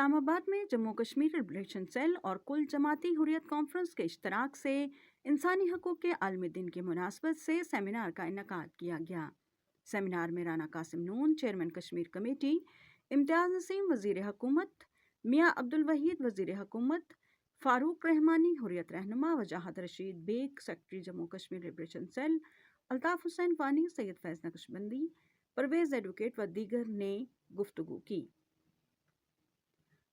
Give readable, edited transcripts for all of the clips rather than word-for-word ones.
اسلام آباد میں Jammu Kashmir liberation cell اور کل جماعتی حریت کانفرنس کے اشتراک سے انسانی حقوق کے عالمی دن کی مناسبت سے سیمینار کا انعقاد کیا گیا۔ سیمینار میں رانا قاسم نون چیئرمین کشمیر کمیٹی، امتیاز نسیم وزیر حکومت، میاں عبدالوحید وزیر حکومت، فاروق رحمانی حریت رہنما، Wajahat Rashid Baig secretary Jammu Kashmir liberation cell, Altaf Hussain Fani, Syed Faiz Naqshbandi, Parvez advocate و دیگر نے گفتگو کی۔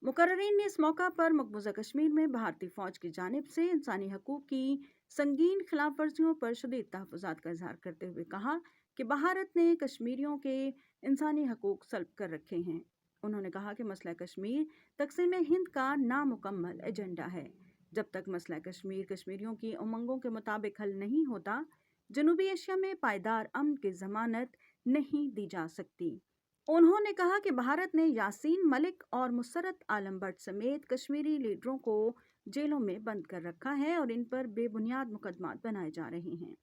مقررین نے اس موقع پر مقبوضہ کشمیر میں بھارتی فوج کی جانب سے انسانی حقوق کی سنگین خلاف ورزیوں پر شدید تحفظات کا اظہار کرتے ہوئے کہا کہ بھارت نے کشمیریوں کے انسانی حقوق سلب کر رکھے ہیں۔ انہوں نے کہا کہ مسئلہ کشمیر تقسیم ہند کا نامکمل ایجنڈا ہے۔ جب تک مسئلہ کشمیر کشمیریوں کی امنگوں کے مطابق حل نہیں ہوتا، جنوبی ایشیا میں پائیدار امن کی ضمانت نہیں دی جا سکتی۔ انہوں نے کہا کہ بھارت نے یاسین ملک اور مسرت عالم بٹ سمیت کشمیری لیڈروں کو جیلوں میں بند کر رکھا ہے اور ان پر بے بنیاد مقدمات بنائے جا رہے ہیں۔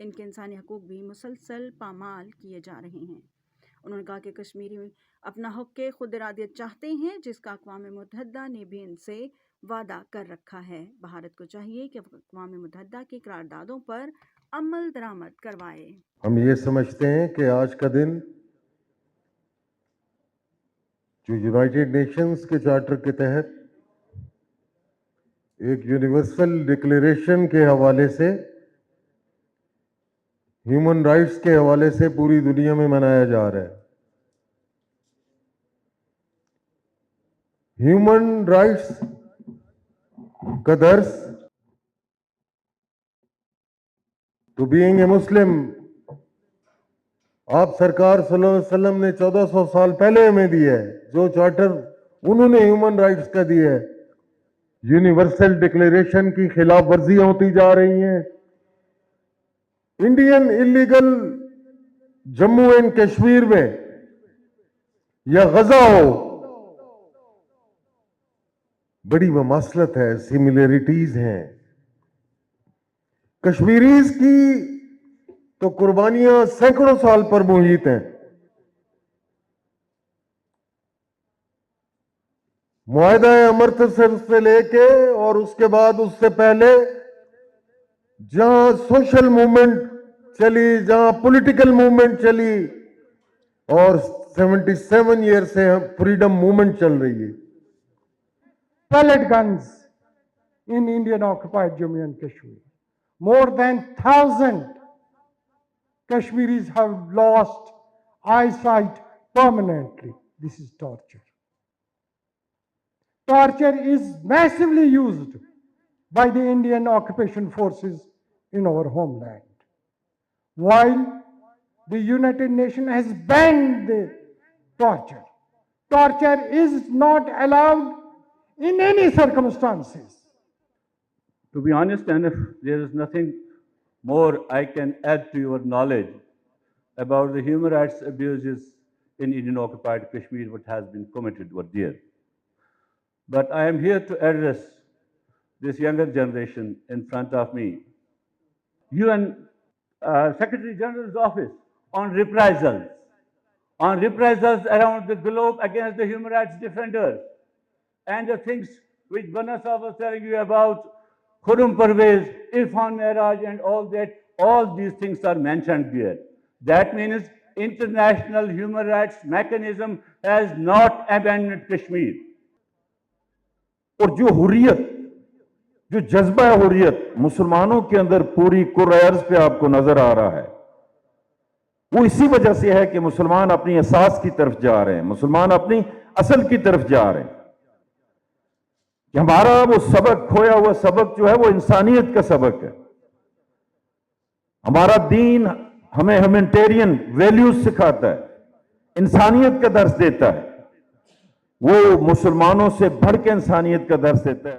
ان کے انسانی حقوق بھی مسلسل پامال کیے جا رہے ہیں۔ انہوں نے کہا کہ کشمیری اپنا حق خود ارادیت چاہتے ہیں، جس کا اقوام متحدہ نے بھی ان سے وعدہ کر رکھا ہے۔ بھارت کو چاہیے کہ اقوام متحدہ کی قراردادوں پر عمل درآمد کروائے۔ ہم یہ سمجھتے ہیں کہ آج کا دن جو یونائٹڈ نیشنز کے چارٹر کے تحت ایک یونیورسل ڈکلیریشن کے حوالے سے، ہیومن رائٹس کے حوالے سے پوری دنیا میں منایا جا رہا ہے۔ ہیومن رائٹس کا درس تو بینگ اے مسلم آپ سرکار صلی اللہ علیہ وسلم نے 1400 سال پہلے ہمیں دیا ہے۔ جو چارٹر انہوں نے ہیومن رائٹس کا دیا ہے، یونیورسل ڈکلیریشن کی خلاف ورزیاں ہوتی جا رہی ہیں۔ Indian illegal Jammu and Kashmir میں یا غزہ ہو، بڑی مماثلت ہے، سملیرٹیز ہیں۔ کشمیریز کی تو قربانیاں سینکڑوں سال پر محیط ہیں۔ معاہدہ امرتسر سے لے کے اور اس کے بعد اس سے پہلے جہاں سوشل موومنٹ چلی، جہاں پولیٹیکل موومنٹ چلی، اور 77 ایئر سے فریڈم موومنٹ چل رہی ہے۔ pellet guns in Indian occupied Jammu and Kashmir. More than 1,000 Kashmiris have lost eyesight permanently. This is torture. Torture is massively used by the Indian occupation forces in our homeland. While the United Nations has banned the torture, torture is not allowed in any circumstances. To be honest, and if there is nothing more I can add to your knowledge about the human rights abuses in Indian occupied Kashmir, what has been committed over there. But I am here to address this younger generation in front of me. UN Secretary General's office on reprisals around the globe against the human rights defenders, and the things which Banasa was telling you about, Khurram Parvez, Irfan Mehraj and all that, all these things are mentioned there. That means international human rights mechanism has not abandoned Kashmir. اور جو حریت، جو جذبہ حریت مسلمانوں کے اندر پوری کرۂ ارض پہ آپ کو نظر آ رہا ہے، وہ اسی وجہ سے ہے کہ مسلمان اپنی اساس کی طرف جا رہے ہیں، مسلمان اپنی اصل کی طرف جا رہے ہیں۔ کہ ہمارا وہ سبق، کھویا ہوا سبق جو ہے وہ انسانیت کا سبق ہے۔ ہمارا دین ہمیں ہیومینٹیرین ویلیوز سکھاتا ہے، انسانیت کا درس دیتا ہے۔ وہ مسلمانوں سے بڑھ کے انسانیت کا درس دیتا ہے۔